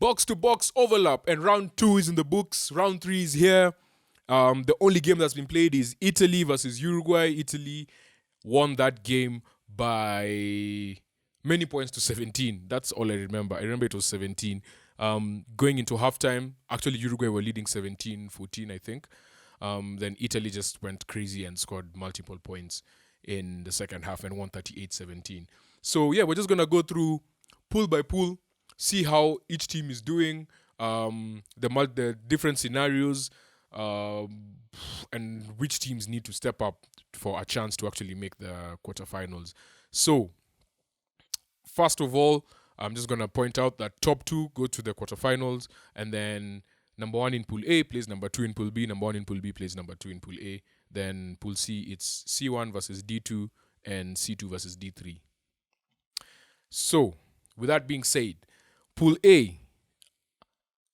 Box to box overlap, and round 2 is in the books. Round 3 is here. The only game that's been played is Italy versus Uruguay. Italy won that game by many points to 17. That's all I remember. I remember it was 17. Going into halftime, actually Uruguay were leading 17-14, I think. Then Italy just went crazy and scored multiple points in the second half and won 38-17. So yeah, we're just gonna go through pool by pool, see how each team is doing, the different scenarios, and which teams need to step up for a chance to actually make the quarterfinals. So, first of all, I'm just gonna point out that top 2 go to the quarterfinals, and then number 1 in Pool A plays number 2 in Pool B, number 1 in Pool B plays number 2 in Pool A. Then Pool C, it's C1 versus D2 and C2 versus D3. So, with that being said, Pool A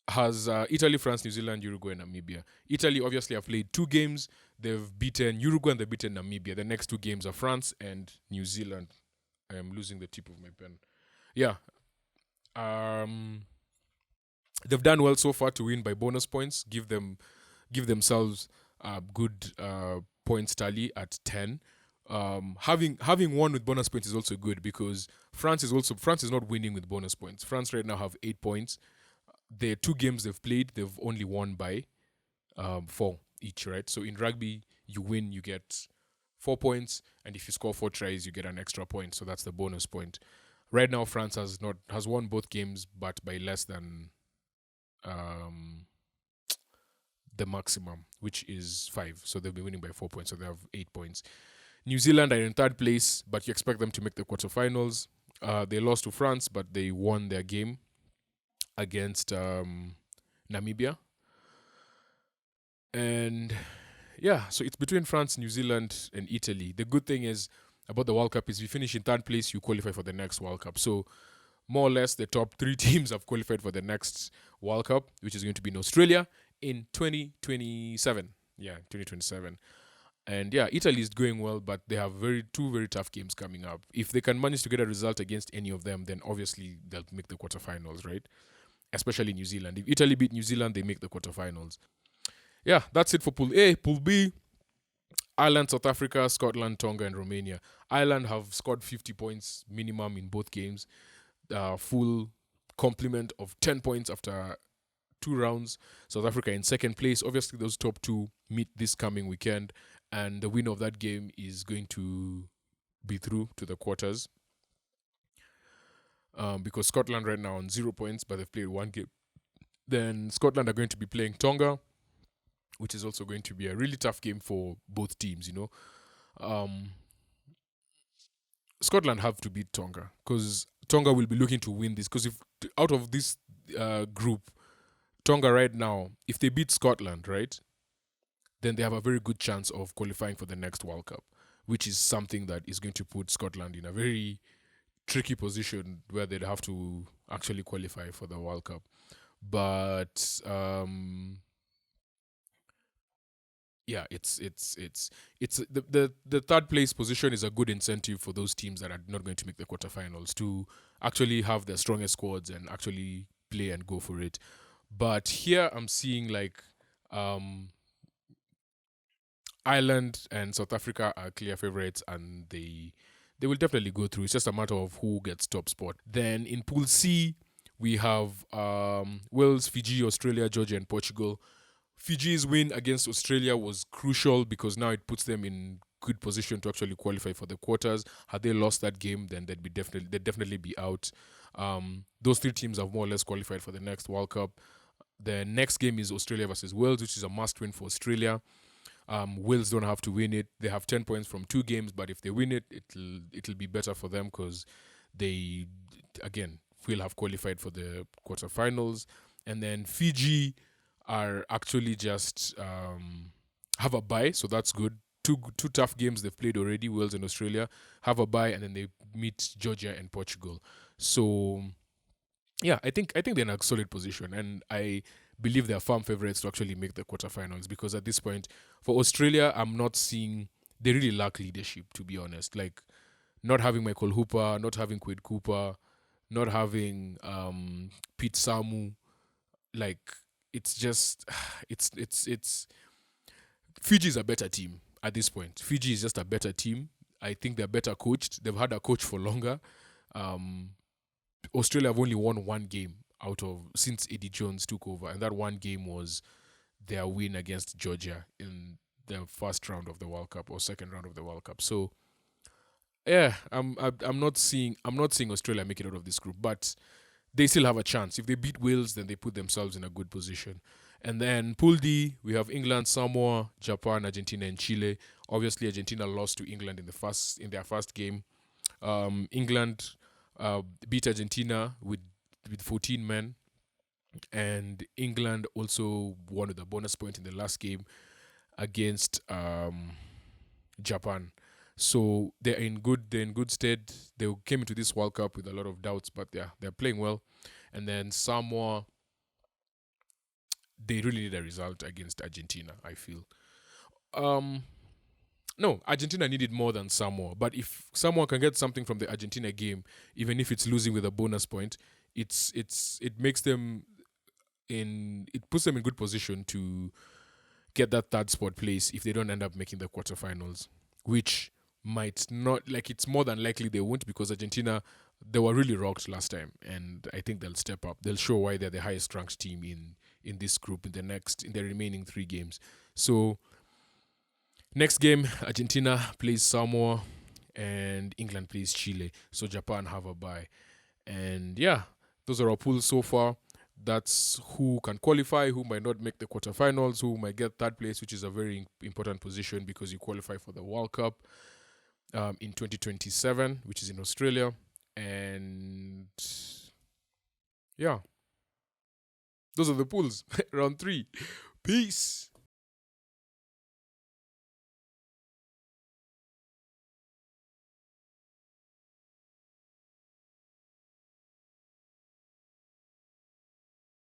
has Italy, France, New Zealand, Uruguay, and Namibia. Italy obviously have played 2 games. They've beaten Uruguay and they've beaten Namibia. The next 2 games are France and New Zealand. I am losing the tip of my pen. Yeah. They've done well so far to win by bonus points. Give themselves a good points tally at 10. Having won with bonus points is also good because France is not winning with bonus points. France right now have 8 points. The 2 games they've played, they've only won by 4 each, right? So in rugby, you win, you get 4 points, and if you score 4 tries, you get an extra point. So that's the bonus point. Right now, France has won both games, but by less than the maximum, which is 5. So they'll be winning by 4 points. So they have 8 points. New Zealand are in 3rd place, but you expect them to make the quarterfinals. They lost to France, but they won their game against Namibia. And yeah, so it's between France, New Zealand, and Italy. The good thing is about the World Cup is if you finish in 3rd place, you qualify for the next World Cup. So more or less the top 3 teams have qualified for the next World Cup, which is going to be in Australia in 2027. Yeah, 2027. And yeah, Italy is going well, but they have 2 very tough games coming up. If they can manage to get a result against any of them, then obviously they'll make the quarterfinals, right? Especially New Zealand. If Italy beat New Zealand, they make the quarterfinals. Yeah, that's it for Pool A. Pool B, Ireland, South Africa, Scotland, Tonga, and Romania. Ireland have scored 50 points minimum in both games. Full complement of 10 points after 2 rounds. South Africa in 2nd place. Obviously, those top 2 meet this coming weekend, and the winner of that game is going to be through to the quarters. Because Scotland right now on 0 points, but they've played 1 game. Then Scotland are going to be playing Tonga, which is also going to be a really tough game for both teams, Scotland have to beat Tonga because Tonga will be looking to win this. Because if out of this group, Tonga right now, if they beat Scotland, right, then they have a very good chance of qualifying for the next World Cup, which is something that is going to put Scotland in a very tricky position where they'd have to actually qualify for the World Cup. But yeah, it's the 3rd place position is a good incentive for those teams that are not going to make the quarterfinals to actually have their strongest squads and actually play and go for it. But here I'm seeing like Ireland and South Africa are clear favorites, and they will definitely go through. It's just a matter of who gets top spot. Then in Pool C, we have Wales, Fiji, Australia, Georgia, and Portugal. Fiji's win against Australia was crucial because now it puts them in good position to actually qualify for the quarters. Had they lost that game, then they'd definitely be out. Those 3 teams have more or less qualified for the next World Cup. The next game is Australia versus Wales, which is a must-win for Australia. Wales don't have to win it. They have 10 points from 2 games, but if they win it, it'll be better for them because they, again, will have qualified for the quarterfinals. And then Fiji are actually just have a bye, so that's good. Two tough games they've played already, Wales and Australia, have a bye, and then they meet Georgia and Portugal. So yeah, I think they're in a solid position, and I believe they're firm favorites to actually make the quarterfinals because at this point, for Australia, I'm not seeing they really lack leadership, to be honest. Like not having Michael Hooper, not having Quade Cooper, not having Pete Samu, like it's just it's Fiji is a better team at this point. Fiji is just a better team. I think they're better coached. They've had a coach for longer. Um, Australia have only won one game out of since Eddie Jones took over, and that one game was their win against Georgia in the first round of the World Cup or second round of the World Cup. So yeah, I'm not seeing Australia make it out of this group, but they still have a chance. If they beat Wales, then they put themselves in a good position. And then Pool D, we have England, Samoa, Japan, Argentina, and Chile. Obviously, Argentina lost to England in their first game. England beat Argentina with 14 men, and England also won with a bonus point in the last game against Japan. So they're in good stead. They came into this World Cup with a lot of doubts, but yeah, they're playing well. And then Samoa, they really need a result against Argentina, I feel. Um no, Argentina needed more than Samoa, but if Samoa can get something from the Argentina game, even if it's losing with a bonus point, it makes them it puts them in good position to get that third spot place if they don't end up making the quarterfinals, which might not, like, it's more than likely they won't, because Argentina, they were really rocked last time, and I think they'll step up. They'll show why they're the highest ranked team in this group in the remaining three games. So next game, Argentina plays Samoa and England plays Chile. So Japan have a bye. And yeah, those are our pools so far. That's who can qualify, who might not make the quarterfinals, who might get third place, which is a very important position because you qualify for the World Cup in 2027, which is in Australia. And yeah, those are the pools. Round three. Peace.